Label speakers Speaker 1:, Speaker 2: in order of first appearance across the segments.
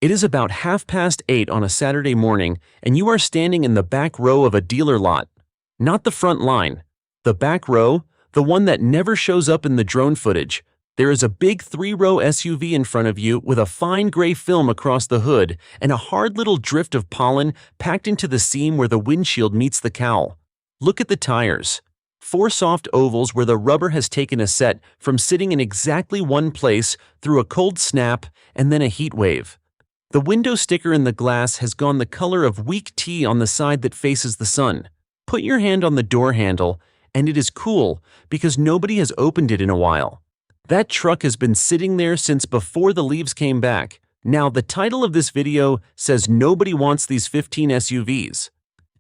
Speaker 1: It is about 8:30 on a Saturday morning, and you are standing in the back row of a dealer lot. Not the front line. The back row, the one that never shows up in the drone footage. There is a big 3-row SUV in front of you with a fine gray film across the hood and a hard little drift of pollen packed into the seam where the windshield meets the cowl. Look at the tires. 4 soft ovals where the rubber has taken a set from sitting in exactly one place through a cold snap and then a heat wave. The window sticker in the glass has gone the color of weak tea on the side that faces the sun. Put your hand on the door handle, and it is cool because nobody has opened it in a while. That truck has been sitting there since before the leaves came back. Now, the title of this video says nobody wants these 15 SUVs.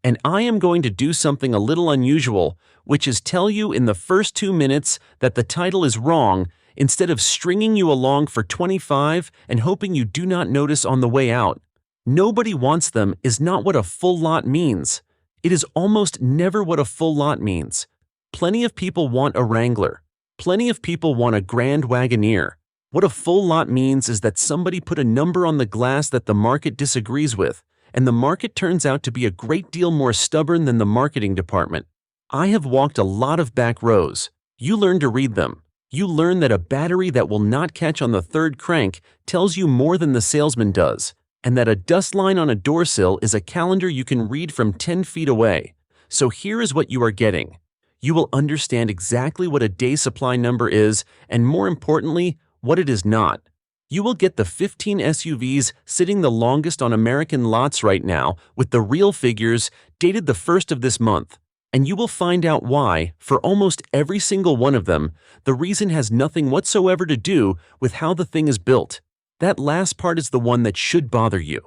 Speaker 1: And I am going to do something a little unusual, which is tell you in the first 2 minutes that the title is wrong instead of stringing you along for 25 and hoping you do not notice on the way out. Nobody wants them is not what a full lot means. It is almost never what a full lot means. Plenty of people want a Wrangler. Plenty of people want a Grand Wagoneer. What a full lot means is that somebody put a number on the glass that the market disagrees with, and the market turns out to be a great deal more stubborn than the marketing department. I have walked a lot of back rows. You learn to read them. You learn that a battery that will not catch on the third crank tells you more than the salesman does, and that a dust line on a door sill is a calendar you can read from 10 feet away. So here is what you are getting. You will understand exactly what a day supply number is, and more importantly, what it is not. You will get the 15 SUVs sitting the longest on American lots right now with the real figures dated the 1st of this month. And you will find out why, for almost every single one of them, the reason has nothing whatsoever to do with how the thing is built. That last part is the one that should bother you.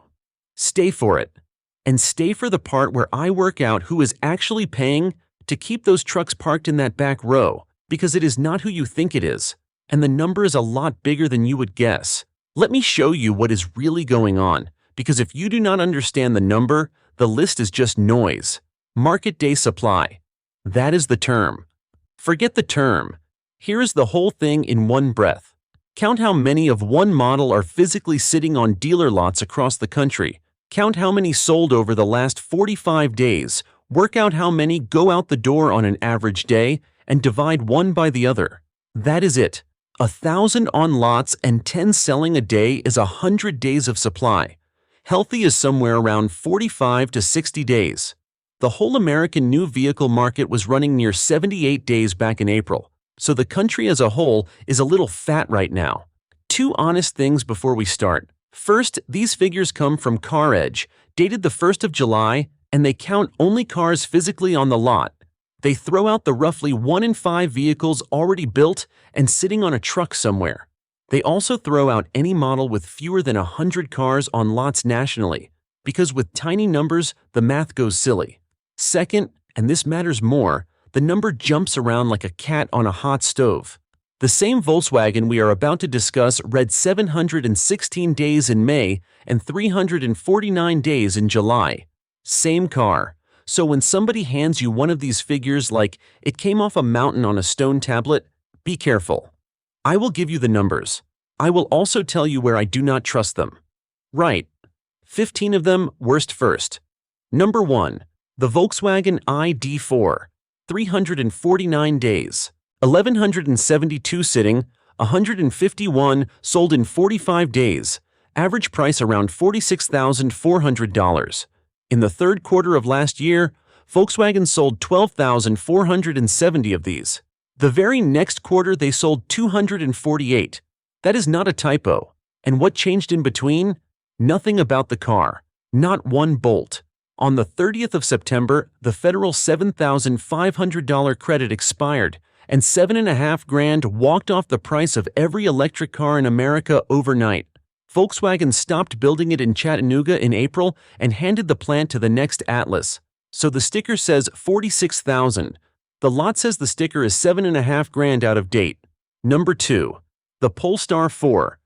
Speaker 1: Stay for it. And stay for the part where I work out who is actually paying to keep those trucks parked in that back row, because it is not who you think it is, and the number is a lot bigger than you would guess. Let me show you what is really going on, because if you do not understand the number, the list is just noise. Market day supply. That is the term. Forget the term. Here is the whole thing in one breath. Count how many of one model are physically sitting on dealer lots across the country. Count how many sold over the last 45 days. Work out how many go out the door on an average day and divide one by the other. That is it. 1,000 on lots and 10 selling a day is 100 days of supply. Healthy is somewhere around 45 to 60 days. The whole American new vehicle market was running near 78 days back in April, so the country as a whole is a little fat right now. 2 honest things before we start. First, these figures come from Car Edge, dated the 1st of July, and they count only cars physically on the lot. They throw out the roughly 1 in 5 vehicles already built and sitting on a truck somewhere. They also throw out any model with fewer than 100 cars on lots nationally, because with tiny numbers, the math goes silly. Second, and this matters more, the number jumps around like a cat on a hot stove. The same Volkswagen we are about to discuss read 716 days in May and 349 days in July. Same car. So when somebody hands you one of these figures like it came off a mountain on a stone tablet, be careful. I will give you the numbers. I will also tell you where I do not trust them. Right. 15 of them, worst first. Number 1. The Volkswagen ID.4, 349 days, 1,172 sitting, 151 sold in 45 days, average price around $46,400. In the third quarter of last year, Volkswagen sold 12,470 of these. The very next quarter they sold 248. That is not a typo. And what changed in between? Nothing about the car. Not one bolt. On the 30th of September, the federal $7,500 credit expired, and $7,500 walked off the price of every electric car in America overnight. Volkswagen stopped building it in Chattanooga in April and handed the plant to the next Atlas. So the sticker says $46,000. The lot says the sticker is $7,500 out of date. Number 2. The Polestar 4,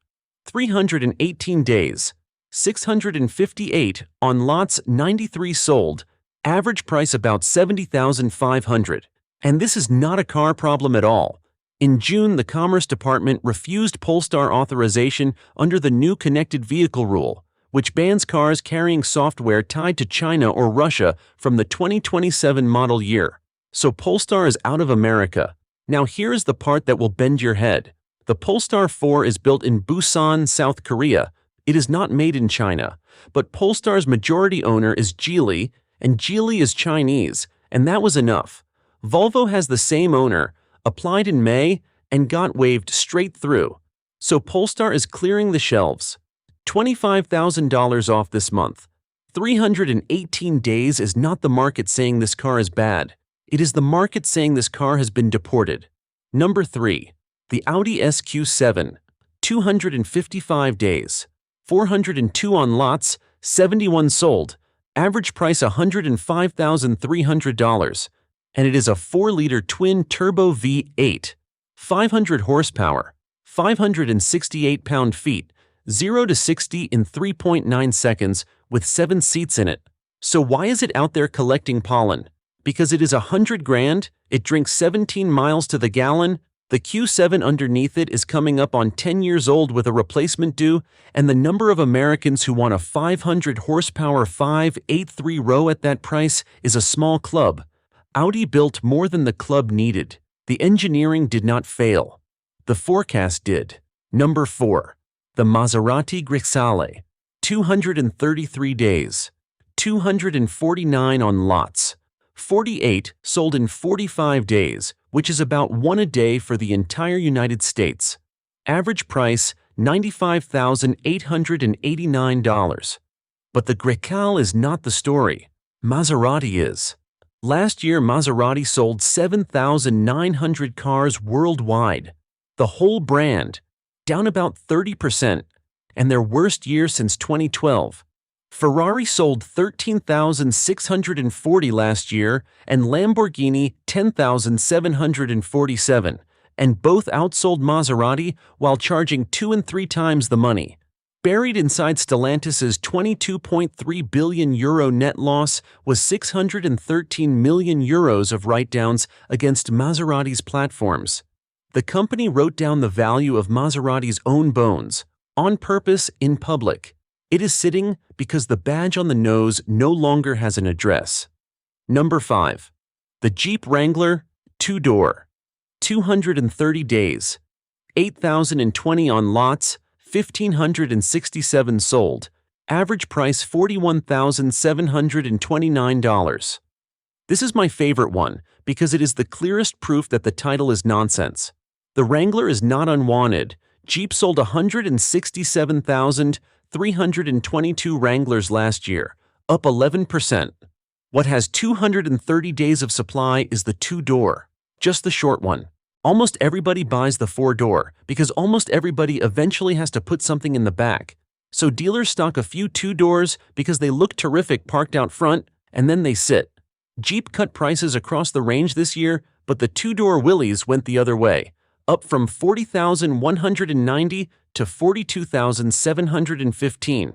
Speaker 1: 318 days. 658 on lots, 93 sold, average price about $70,500. And this is not a car problem at all. In June, the Commerce Department refused Polestar authorization under the new connected vehicle rule, which bans cars carrying software tied to China or Russia from the 2027 model year. So Polestar is out of America. Now here is the part that will bend your head. The Polestar 4 is built in Busan, South Korea. It is not made in China. But Polestar's majority owner is Geely, and Geely is Chinese, and that was enough. Volvo has the same owner, applied in May, and got waived straight through. So Polestar is clearing the shelves. $25,000 off this month. 318 days is not the market saying this car is bad. It is the market saying this car has been deported. Number 3. The Audi SQ7. 255 days. 402 on lots, 71 sold. Average price $105,300. And it is a 4-liter twin-turbo V8. 500 horsepower. 568 pound-feet. 0 to 60 in 3.9 seconds with 7 seats in it. So why is it out there collecting pollen? Because it is $100,000, it drinks 17 miles to the gallon, the Q7 underneath it is coming up on 10 years old with a replacement due, and the number of Americans who want a 500 horsepower 583 row at that price is a small club. Audi built more than the club needed. The engineering did not fail. The forecast did. Number 4. The Maserati Grecale. 233 days. 249 on lots. 48 sold in 45 days, which is about 1 a day for the entire United States. Average price $95,889. But the Grecale is not the story. Maserati is. Last year, Maserati sold 7,900 cars worldwide. The whole brand, down about 30%, and their worst year since 2012. Ferrari sold 13,640 last year and Lamborghini 10,747, and both outsold Maserati while charging 2 and 3 times the money. Buried inside Stellantis's €22.3 billion net loss was €613 million of write-downs against Maserati's platforms. The company wrote down the value of Maserati's own bones, on purpose in public. It is sitting because the badge on the nose no longer has an address. Number 5. The Jeep Wrangler, 2-door. 230 days. 8,020 on lots, 1,567 sold. Average price $41,729. This is my favorite one because it is the clearest proof that the title is nonsense. The Wrangler is not unwanted. Jeep sold 167,322 Wranglers last year, up 11%. What has 230 days of supply is the 2-door, just the short one. Almost everybody buys the 4-door because almost everybody eventually has to put something in the back. So dealers stock a few 2-doors because they look terrific parked out front, and then they sit. Jeep cut prices across the range this year, but the 2-door Willys went the other way, up from $40,190 to $42,715.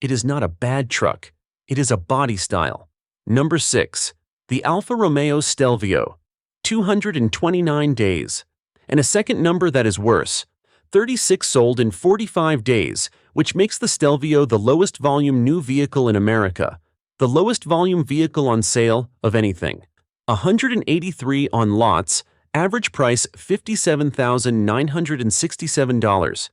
Speaker 1: It is not a bad truck. It is a body style. Number 6. The Alfa Romeo Stelvio. 229 days. And a second number that is worse. 36 sold in 45 days, which makes the Stelvio the lowest volume new vehicle in America. The lowest volume vehicle on sale of anything. 183 on lots, average price $57,967.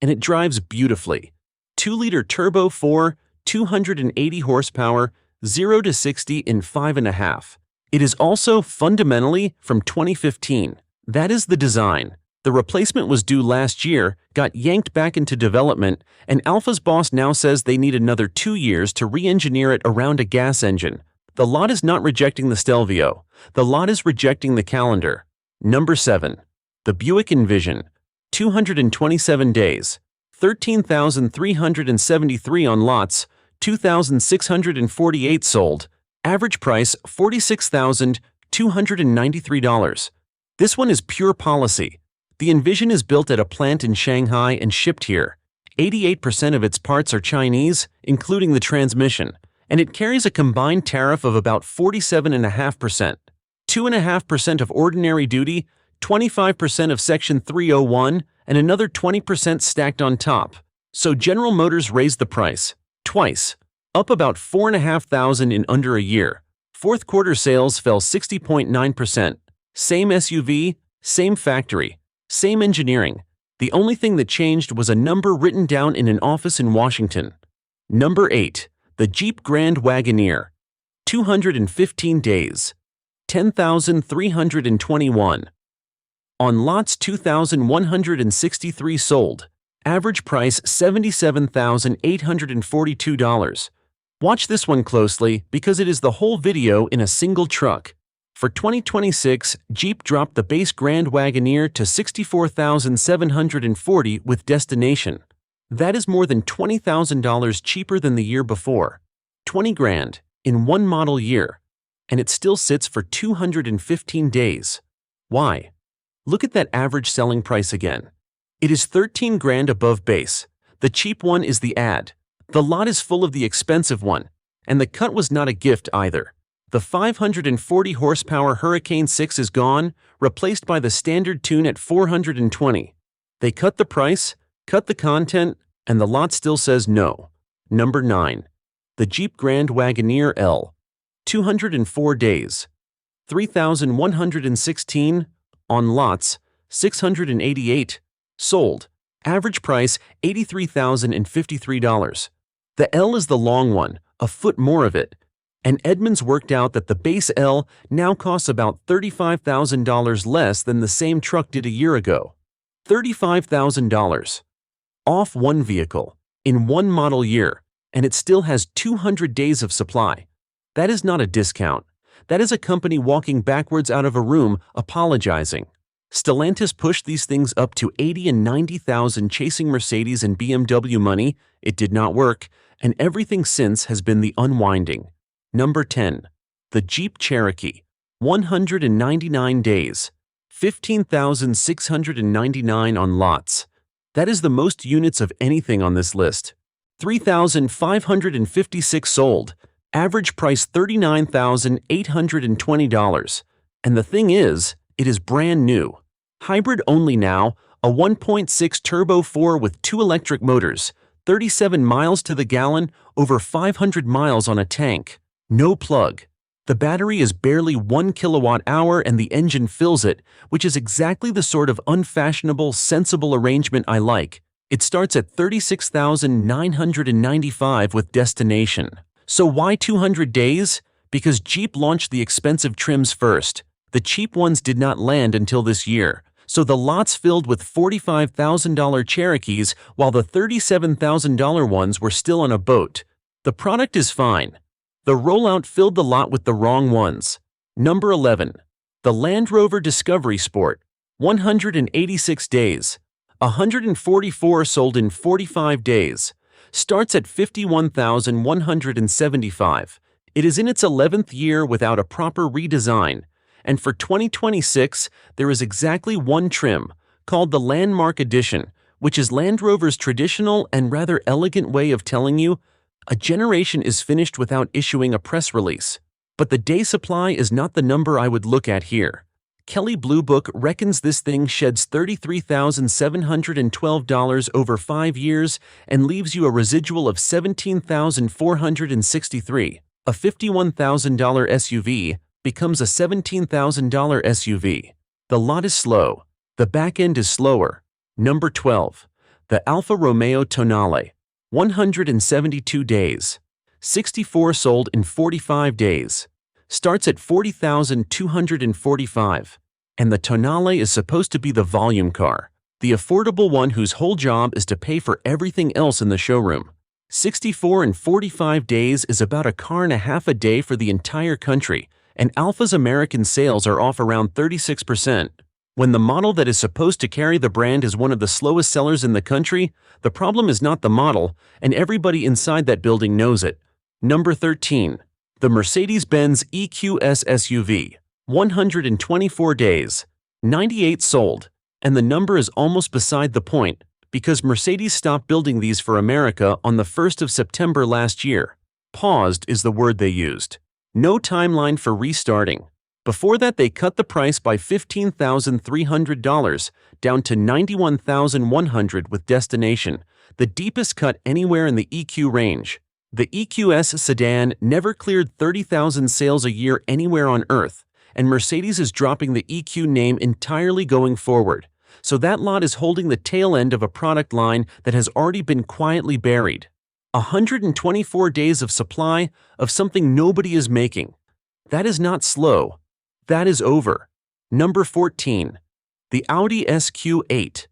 Speaker 1: And it drives beautifully. 2-liter turbo 4, 280 horsepower, 0 to 60 in 5.5. It is also fundamentally from 2015. That is the design. The replacement was due last year, got yanked back into development, and Alfa's boss now says they need another 2 years to re-engineer it around a gas engine. The lot is not rejecting the Stelvio. The lot is rejecting the calendar. Number 7. The Buick Envision. 227 days. 13,373 on lots, 2,648 sold. Average price $46,293. This one is pure policy. The Envision is built at a plant in Shanghai and shipped here. 88% of its parts are Chinese, including the transmission, and it carries a combined tariff of about 47.5%. 2.5% of ordinary duty, 25% of Section 301, and another 20% stacked on top. So General Motors raised the price. Twice. Up about 4,500 in under a year. Fourth quarter sales fell 60.9%. Same SUV, same factory, same engineering. The only thing that changed was a number written down in an office in Washington. Number 8. The Jeep Grand Wagoneer. 215 days. 10,321. On lots 2,163 sold. Average price $77,842. Watch this one closely because it is the whole video in a single truck. For 2026, Jeep dropped the base Grand Wagoneer to $64,740 with destination. That is more than $20,000 cheaper than the year before. 20 grand in one model year. And it still sits for 215 days. Why? Look at that average selling price again. It is 13 grand above base. The cheap one is the ad. The lot is full of the expensive one. And the cut was not a gift either. The 540 horsepower Hurricane 6 is gone, replaced by the standard tune at 420. They cut the price, cut the content, and the lot still says no. Number 9. The Jeep Grand Wagoneer L. 204 days. 3,116. On lots, 688. Sold. Average price $83,053. The L is the long one, a foot more of it. And Edmunds worked out that the base L now costs about $35,000 less than the same truck did a year ago. $35,000. Off one vehicle, in one model year, and it still has 200 days of supply. That is not a discount. That is a company walking backwards out of a room, apologizing. Stellantis pushed these things up to 80 and 90,000 chasing Mercedes and BMW money. It did not work, and everything since has been the unwinding. Number 10. The Jeep Cherokee. 199 days. 15,699 on lots. That is the most units of anything on this list. 3,556 sold. Average price $39,820. And the thing is, it is brand new. Hybrid only now, a 1.6 turbo 4 with 2 electric motors, 37 miles to the gallon, over 500 miles on a tank. No plug. The battery is barely 1 kilowatt hour and the engine fills it, which is exactly the sort of unfashionable, sensible arrangement I like. It starts at $36,995 with destination. So why 200 days? Because Jeep launched the expensive trims first. The cheap ones did not land until this year, so the lots filled with $45,000 Cherokees while the $37,000 ones were still on a boat. The product is fine. The rollout filled the lot with the wrong ones. Number 11. The Land Rover Discovery Sport. 186 days. 144 sold in 45 days. Starts at $51,175. It is in its 11th year without a proper redesign. And for 2026, there is exactly one trim, called the Landmark Edition, which is Land Rover's traditional and rather elegant way of telling you a generation is finished without issuing a press release. But the day supply is not the number I would look at here. Kelley Blue Book reckons this thing sheds $33,712 over 5 years and leaves you a residual of $17,463. A $51,000 SUV becomes a $17,000 SUV. The lot is slow. The back end is slower. Number 12. The Alfa Romeo Tonale. 172 days. 64 sold in 45 days. Starts at $40,245. And the Tonale is supposed to be the volume car, the affordable one whose whole job is to pay for everything else in the showroom. 64 in 45 days is about a car and a half a day for the entire country, and Alfa's American sales are off around 36%. When the model that is supposed to carry the brand is one of the slowest sellers in the country, the problem is not the model, and everybody inside that building knows it. Number 13. The Mercedes-Benz EQS SUV. 124 days. 98 sold. And the number is almost beside the point, because Mercedes stopped building these for America on the 1st of September last year. Paused is the word they used. No timeline for restarting. Before that, they cut the price by $15,300, down to $91,100 with destination, the deepest cut anywhere in the EQ range. The EQS sedan never cleared 30,000 sales a year anywhere on Earth, and Mercedes is dropping the EQ name entirely going forward. So that lot is holding the tail end of a product line that has already been quietly buried. 124 days of supply of something nobody is making. That is not slow. That is over. Number 14. The Audi SQ8.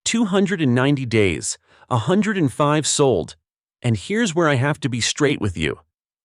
Speaker 1: 290 days, 105 sold. And here's where I have to be straight with you.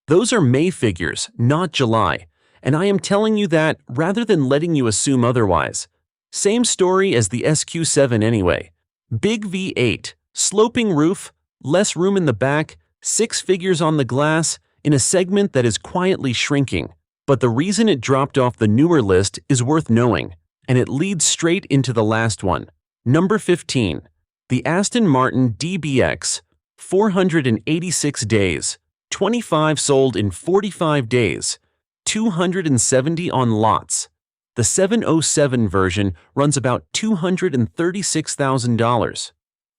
Speaker 1: Those are May figures, not July, and I am telling you that rather than letting you assume otherwise. Same story as the SQ7 anyway. Big V8, sloping roof, less room in the back, 6 figures on the glass, in a segment that is quietly shrinking. But the reason it dropped off the newer list is worth knowing, and it leads straight into the last one. Number 15. The Aston Martin DBX. 486 days, 25 sold in 45 days, 270 on lots. The 707 version runs about $236,000.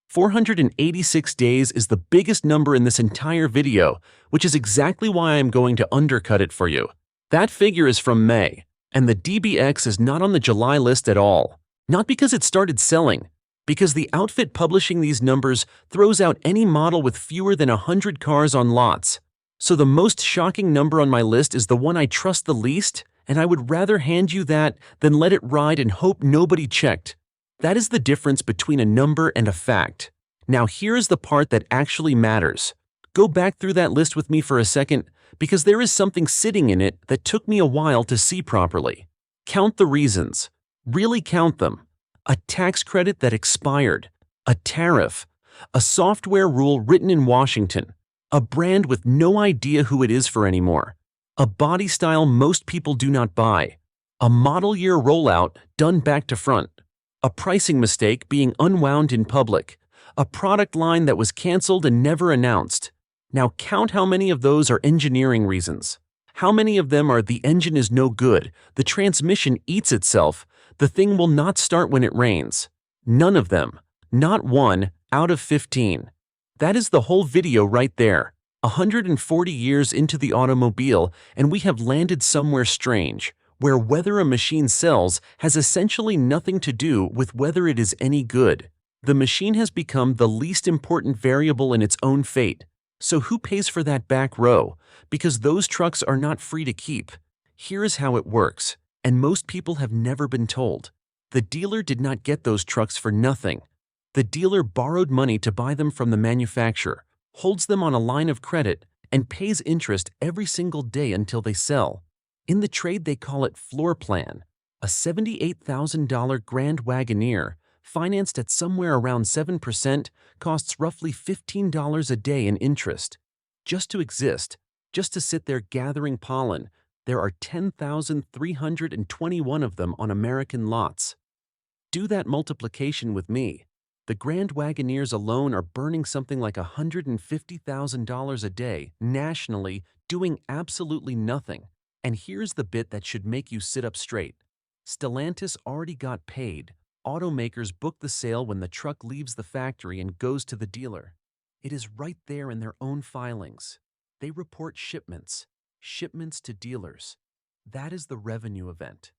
Speaker 1: 486 days is the biggest number in this entire video, which is exactly why I am going to undercut it for you. That figure is from May, and the DBX is not on the July list at all. Not because it started selling, because the outfit publishing these numbers throws out any model with fewer than 100 cars on lots. So the most shocking number on my list is the one I trust the least, and I would rather hand you that than let it ride and hope nobody checked. That is the difference between a number and a fact. Now here is the part that actually matters. Go back through that list with me for a second, because there is something sitting in it that took me a while to see properly. Count the reasons. Really count them. A tax credit that expired, a tariff, a software rule written in Washington, a brand with no idea who it is for anymore, a body style most people do not buy, a model year rollout done back to front, a pricing mistake being unwound in public, a product line that was canceled and never announced. Now count how many of those are engineering reasons. How many of them are the engine is no good, the transmission eats itself, the thing will not start when it rains. None of them. Not one out of 15. That is the whole video right there. 140 years into the automobile, and we have landed somewhere strange, where whether a machine sells has essentially nothing to do with whether it is any good. The machine has become the least important variable in its own fate. So who pays for that back row? Because those trucks are not free to keep. Here is how it works. And most people have never been told. The dealer did not get those trucks for nothing. The dealer borrowed money to buy them from the manufacturer, holds them on a line of credit, and pays interest every single day until they sell. In the trade they call it floor plan. A $78,000 Grand Wagoneer, financed at somewhere around 7%, costs roughly $15 a day in interest. Just to exist, just to sit there gathering pollen, there are 10,321 of them on American lots. Do that multiplication with me. The Grand Wagoneers alone are burning something like $150,000 a day nationally, doing absolutely nothing. And here's the bit that should make you sit up straight. Stellantis already got paid. Automakers book the sale when the truck leaves the factory and goes to the dealer. It is right there in their own filings. They report shipments to dealers. That is the revenue event.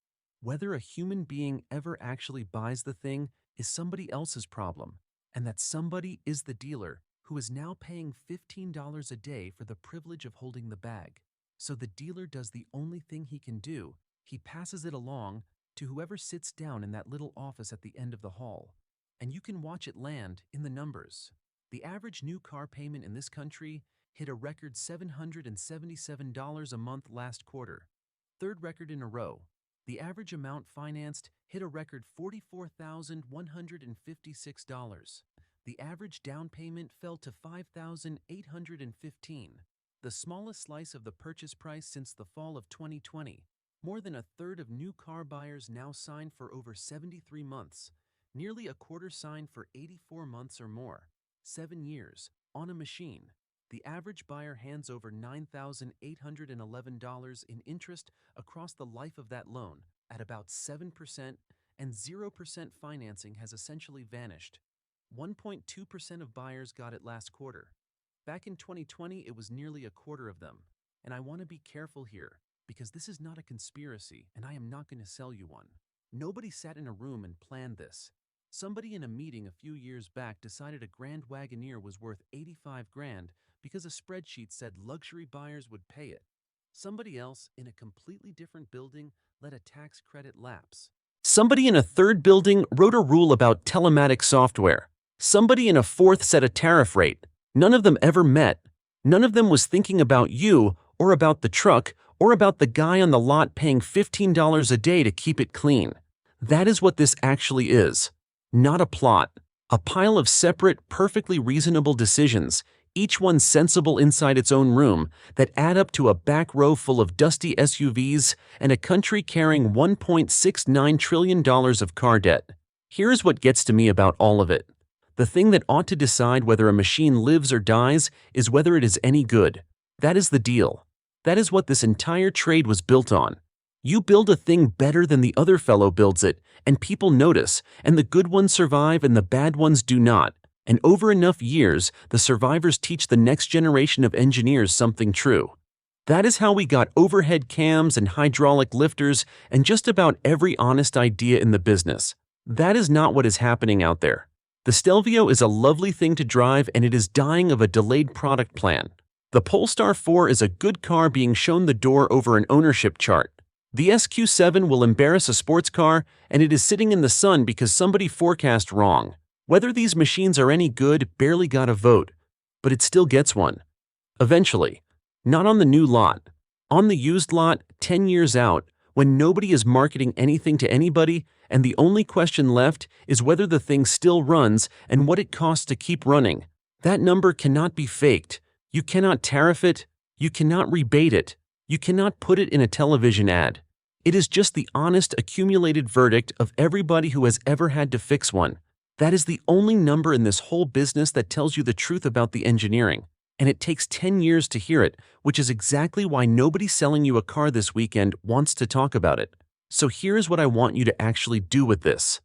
Speaker 1: Whether a human being ever actually buys the thing is somebody else's problem, and that somebody is the dealer who is now paying $15 a day for the privilege of holding the bag. So the dealer does the only thing he can do. He passes it along to whoever sits down in that little office at the end of the hall. And you can watch it land in the numbers. The average new car payment in this country hit a record $777 a month last quarter. Third record in a row. The average amount financed hit a record $44,156. The average down payment fell to $5,815, the smallest slice of the purchase price since the fall of 2020. More than a third of new car buyers now sign for over 73 months. Nearly a quarter sign for 84 months or more. 7 years, on a machine. The average buyer hands over $9,811 in interest across the life of that loan at about 7%, and 0% financing has essentially vanished. 1.2% of buyers got it last quarter. Back in 2020, it was nearly a quarter of them. And I want to be careful here, because this is not a conspiracy, and I am not going to sell you one. Nobody sat in a room and planned this. Somebody in a meeting a few years back decided a Grand Wagoneer was worth 85 grand because a spreadsheet said luxury buyers would pay it. Somebody else, in a completely different building, let a tax credit lapse. Somebody in a third building wrote a rule about telematic software. Somebody in a fourth set a tariff rate. None of them ever met. None of them was thinking about you, or about the truck, or about the guy on the lot paying $15 a day to keep it clean. That is what this actually is. Not a plot. A pile of separate, perfectly reasonable decisions, each one sensible inside its own room, that add up to a back row full of dusty SUVs and a country carrying $1.69 trillion of car debt. Here's what gets to me about all of it. The thing that ought to decide whether a machine lives or dies is whether it is any good. That is the deal. That is what this entire trade was built on. You build a thing better than the other fellow builds it, and people notice, and the good ones survive and the bad ones do not. And over enough years, the survivors teach the next generation of engineers something true. That is how we got overhead cams and hydraulic lifters and just about every honest idea in the business. That is not what is happening out there. The Stelvio is a lovely thing to drive, and it is dying of a delayed product plan. The Polestar 4 is a good car being shown the door over an ownership chart. The SQ7 will embarrass a sports car, and it is sitting in the sun because somebody forecast wrong. Whether these machines are any good barely got a vote, but it still gets one. Eventually. Not on the new lot. On the used lot, 10 years out, when nobody is marketing anything to anybody, and the only question left is whether the thing still runs and what it costs to keep running. That number cannot be faked. You cannot tariff it. You cannot rebate it. You cannot put it in a television ad. It is just the honest, accumulated verdict of everybody who has ever had to fix one. That is the only number in this whole business that tells you the truth about the engineering. And it takes 10 years to hear it, which is exactly why nobody selling you a car this weekend wants to talk about it. So here is what I want you to actually do with this.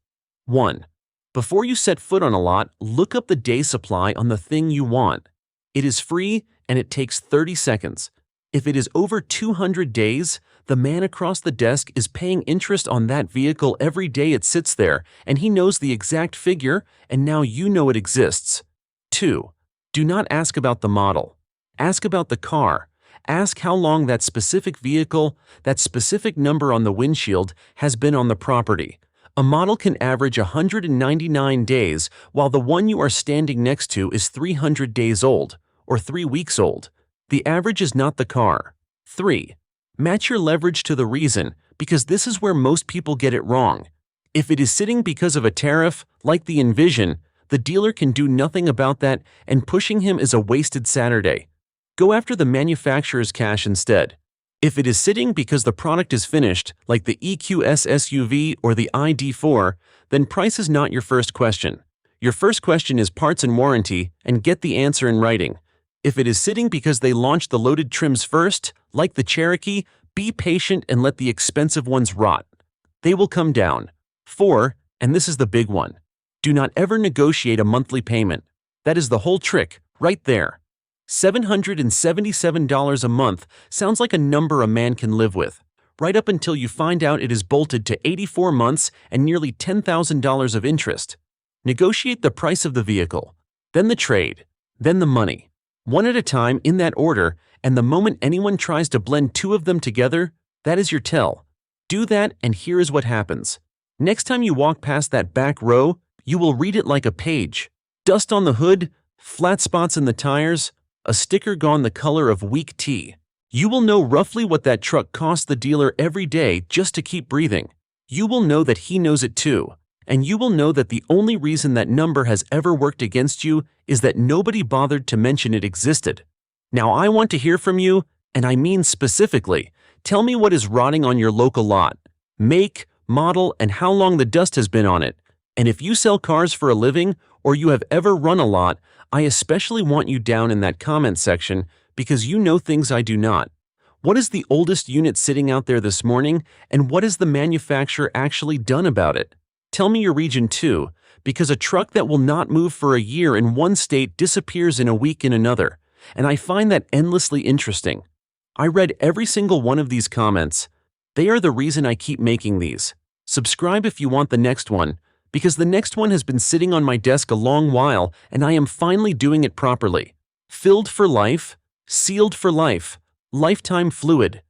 Speaker 1: 1. Before you set foot on a lot, look up the day supply on the thing you want. It is free and it takes 30 seconds. If it is over 200 days, the man across the desk is paying interest on that vehicle every day it sits there, and he knows the exact figure, and now you know it exists. 2. Do not ask about the model. Ask about the car. Ask how long that specific vehicle, that specific number on the windshield, has been on the property. A model can average 199 days, while the one you are standing next to is 300 days old, or 3 weeks old. The average is not the car. 3. Match your leverage to the reason, because this is where most people get it wrong. If it is sitting because of a tariff, like the Envision, the dealer can do nothing about that, and pushing him is a wasted Saturday. Go after the manufacturer's cash instead. If it is sitting because the product is finished, like the EQS SUV or the ID.4, then price is not your first question. Your first question is parts and warranty, and get the answer in writing. If it is sitting because they launched the loaded trims first, like the Cherokee, be patient and let the expensive ones rot. They will come down. 4, and this is the big one. Do not ever negotiate a monthly payment. That is the whole trick, right there. $777 a month sounds like a number a man can live with, right up until you find out it is bolted to 84 months and nearly $10,000 of interest. Negotiate the price of the vehicle, then the trade, then the money. One at a time in that order, and the moment anyone tries to blend two of them together, that is your tell. Do that, and here is what happens. Next time you walk past that back row, you will read it like a page. Dust on the hood, flat spots in the tires, a sticker gone the color of weak tea. You will know roughly what that truck costs the dealer every day just to keep breathing. You will know that he knows it too. And you will know that the only reason that number has ever worked against you is that nobody bothered to mention it existed. Now I want to hear from you, and I mean specifically. Tell me what is rotting on your local lot. Make, model, and how long the dust has been on it. And if you sell cars for a living, or you have ever run a lot, I especially want you down in that comment section because you know things I do not. What is the oldest unit sitting out there this morning, and what has the manufacturer actually done about it? Tell me your region too, because a truck that will not move for a year in one state disappears in a week in another. and I find that endlessly interesting. I read every single one of these comments. They are the reason I keep making these. Subscribe if you want the next one, because the next one has been sitting on my desk a long while and I am finally doing it properly. Filled for life, sealed for life, lifetime fluid.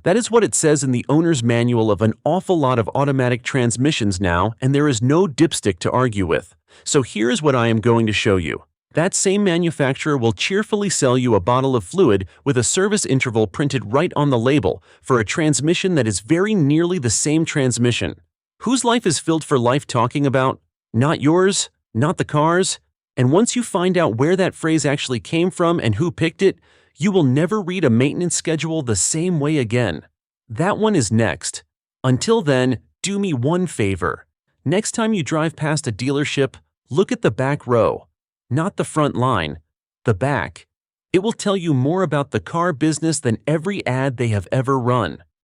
Speaker 1: That is what it says in the owner's manual of an awful lot of automatic transmissions now, and there is no dipstick to argue with. So here is what I am going to show you. That same manufacturer will cheerfully sell you a bottle of fluid with a service interval printed right on the label for a transmission that is very nearly the same transmission. Whose life is filled for life talking about? Not yours, not the car's. And once you find out where that phrase actually came from and who picked it, you will never read a maintenance schedule the same way again. That one is next. Until then, do me one favor. Next time you drive past a dealership, look at the back row. Not the front line, the back. It will tell you more about the car business than every ad they have ever run.